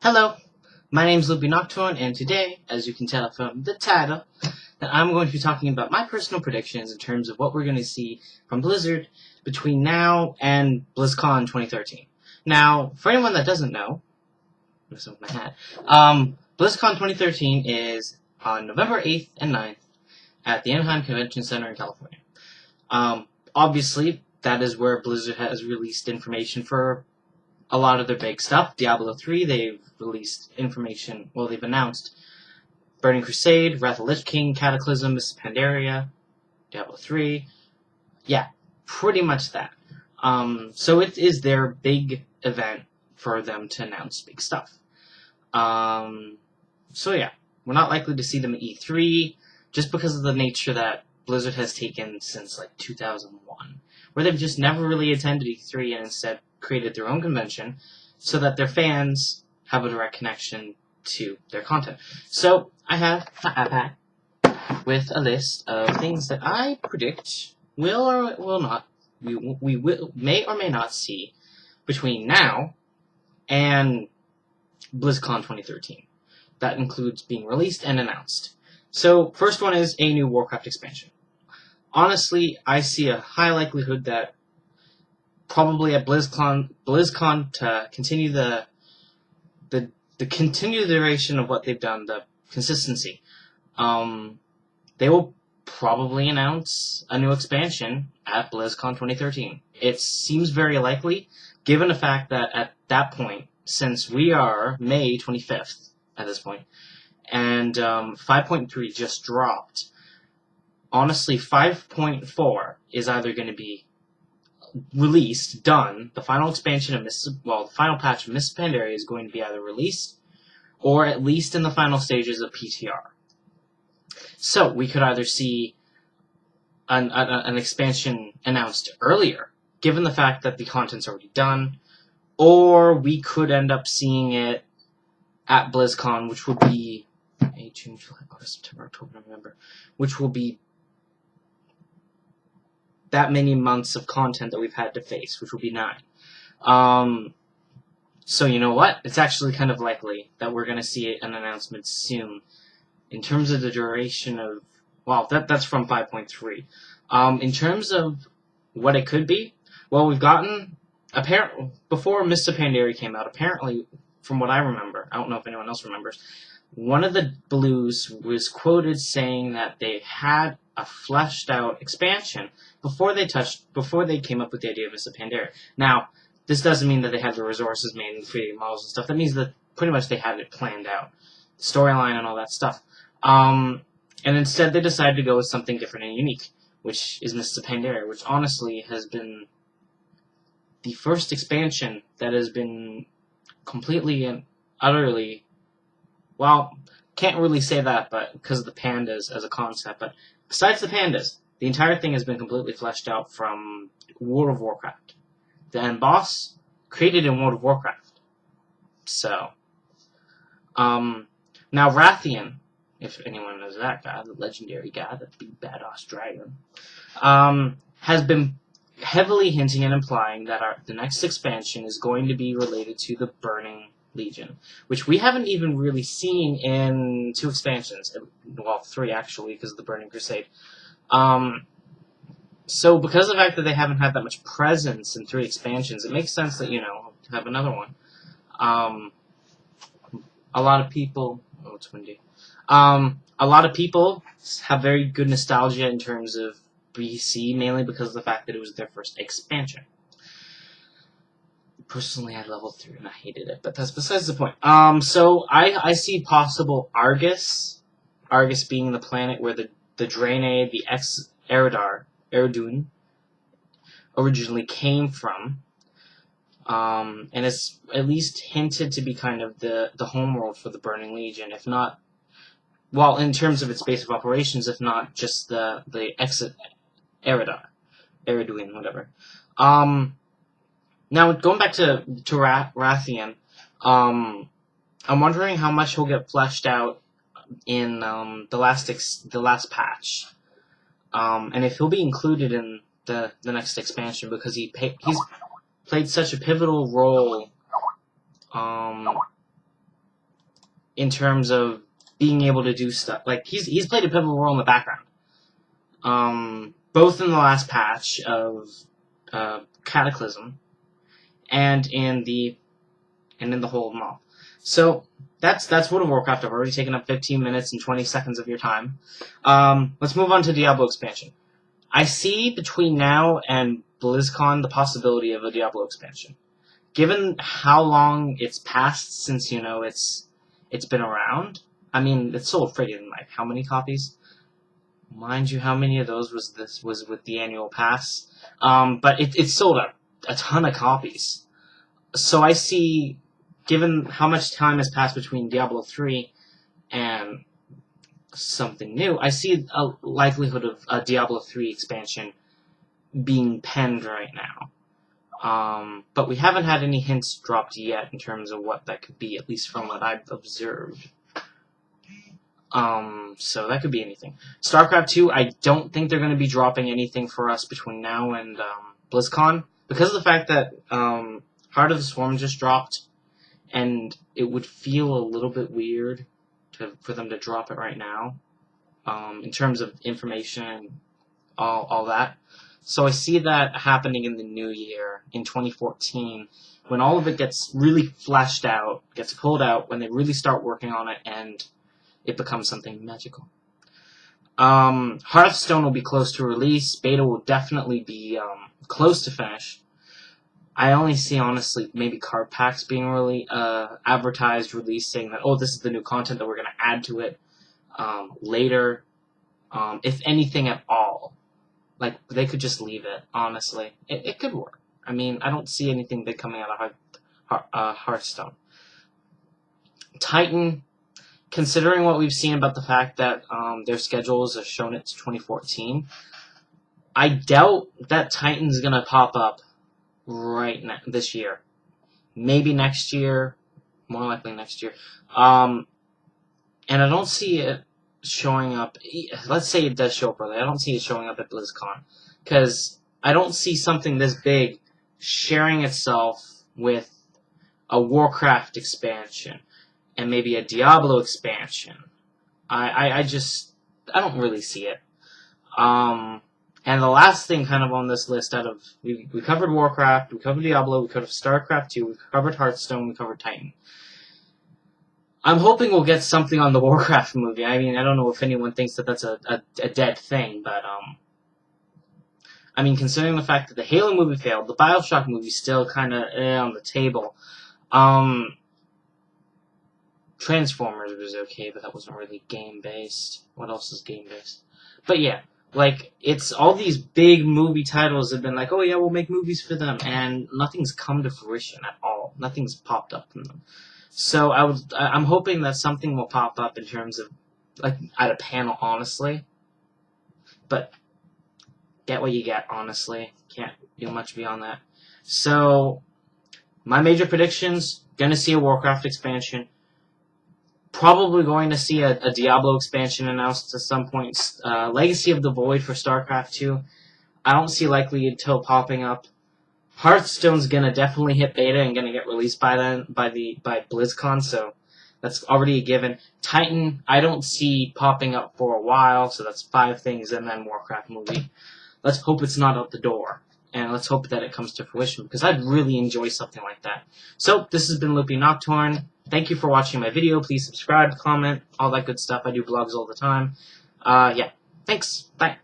Hello, my name is Loopy Nocturne, and today, as you can tell from the title, that I'm going to be talking about my personal predictions in terms of what we're going to see from Blizzard between now and Blizzcon 2013. Now, for anyone that doesn't know, messing with my hat, BlizzCon 2013 is on November 8th and 9th at the Anaheim Convention Center in California. Obviously, that is where Blizzard has released information for a lot of their big stuff. Diablo 3, they've released information, well, they've announced Burning Crusade, Wrath of Lich King, Cataclysm, Mists of Pandaria, Diablo 3. Yeah, pretty much that. So it is their big event for them to announce big stuff. So yeah, we're not likely to see them at E3, just because of the nature that Blizzard has taken since, 2001, where they've just never really attended E3 and instead created their own convention so that their fans have a direct connection to their content. So I have my iPad with a list of things that I predict will or will not, we may or may not see between now and BlizzCon 2013. That includes being released and announced. So, first one is a new Warcraft expansion. Honestly, I see a high likelihood that probably at BlizzCon to continue the continued duration of what they've done, the consistency. They will probably announce a new expansion at BlizzCon 2013. It seems very likely, given the fact that at that point, since we are May 25th at this point, and 5.3 just dropped, honestly, 5.4 is either going to be released, done. The final expansion of the final patch of Mists of Pandaria is going to be either released or at least in the final stages of PTR. So we could either see an expansion announced earlier, given the fact that the content's already done, or we could end up seeing it at BlizzCon, which would be May, June, July, August, September, October, November, which will be that many months of content that we've had to face, which will be 9. So you know what? It's actually kind of likely that we're going to see an announcement soon. In terms of the duration of, well, that's from 5.3. In terms of what it could be, well, we've gotten, before Mists of Pandaria came out, apparently, from what I remember, I don't know if anyone else remembers, one of the Blues was quoted saying that they had a fleshed out expansion before they came up with the idea of Mists of Pandaria. Now, this doesn't mean that they had the resources made and creating models and stuff. That means that pretty much they had it planned out, storyline and all that stuff. And instead they decided to go with something different and unique, which is Mists of Pandaria, which honestly has been the first expansion that has been completely and utterly, well, can't really say that, but because of the pandas as a concept, but besides the pandas, the entire thing has been completely fleshed out from World of Warcraft. The end boss, created in World of Warcraft. So, now Rathian, if anyone knows that guy, the legendary guy, that big badass dragon, has been heavily hinting and implying that the next expansion is going to be related to the Burning Legion, which we haven't even really seen in 2 expansions. Well, 3 actually, because of the Burning Crusade. So because of the fact that they haven't had that much presence in 3 expansions, it makes sense that, to have another one. A lot of people... Oh, it's windy. A lot of people have very good nostalgia in terms of BC, mainly because of the fact that it was their first expansion. Personally, I leveled through and I hated it, but that's besides the point. So I see possible Argus being the planet where the Draenei, the Eredun, originally came from, and it's at least hinted to be kind of the homeworld for the Burning Legion, if not, well, in terms of its base of operations, if not just the Eredun, whatever. Now, going back to Rathian, I'm wondering how much he'll get fleshed out in the last patch, and if he'll be included in the next expansion, because he's played such a pivotal role in terms of being able to do stuff. Like, he's played a pivotal role in the background. Both in the last patch of Cataclysm and in the whole mob. So that's World of Warcraft. I've already taken up 15 minutes and 20 seconds of your time. Let's move on to Diablo expansion. I see between now and BlizzCon the possibility of a Diablo expansion. Given how long it's passed since, you know, it's been around. I mean, it sold friggin' like how many copies? Mind you, how many of those was with the annual pass? But it sold a ton of copies. So I see, given how much time has passed between Diablo 3 and something new, I see a likelihood of a Diablo 3 expansion being penned right now. But we haven't had any hints dropped yet in terms of what that could be, at least from what I've observed. So that could be anything. Starcraft 2, I don't think they're going to be dropping anything for us between now and BlizzCon, because of the fact that Heart of the Swarm just dropped, and it would feel a little bit weird for them to drop it right now, in terms of information and all that. So I see that happening in the new year, in 2014, when all of it gets really fleshed out, gets pulled out, when they really start working on it, and it becomes something magical. Hearthstone will be close to release. Beta will definitely be close to finish. I only see, honestly, maybe card packs being really advertised, released, saying that, oh, this is the new content that we're going to add to it later, if anything at all. Like, they could just leave it, honestly. It could work. I mean, I don't see anything big coming out of Hearthstone. Titan, considering what we've seen about the fact that their schedules have shown it to 2014, I doubt that Titan's going to pop up right now, this year. Maybe next year. More likely next year. And I don't see it showing up. Let's say it does show up early. I don't see it showing up at BlizzCon, because I don't see something this big sharing itself with a Warcraft expansion and maybe a Diablo expansion. I don't really see it. And the last thing kind of on this list out of, we covered Warcraft, we covered Diablo, we covered Starcraft 2, we covered Hearthstone, we covered Titan. I'm hoping we'll get something on the Warcraft movie. I mean, I don't know if anyone thinks that that's a dead thing, but, I mean, considering the fact that the Halo movie failed, the Bioshock movie's still kind of on the table. Transformers was okay, but that wasn't really game-based. What else is game-based? But yeah, like, it's all these big movie titles have been like, oh yeah, we'll make movies for them, and nothing's come to fruition at all. Nothing's popped up from them. So I'm hoping that something will pop up in terms of, like, at a panel, honestly. But get what you get, honestly. Can't do much beyond that. So, my major predictions, gonna see a Warcraft expansion. Probably going to see a Diablo expansion announced at some point. Legacy of the Void for Starcraft 2. I don't see likely until popping up. Hearthstone's gonna definitely hit beta and gonna get released by then, by BlizzCon, so that's already a given. Titan, I don't see popping up for a while, so that's 5 things, and then Warcraft movie. Let's hope it's not out the door, and let's hope that it comes to fruition, because I'd really enjoy something like that. So, this has been Loopy Nocturne. Thank you for watching my video. Please subscribe, comment, all that good stuff. I do blogs all the time. Yeah. Thanks. Bye.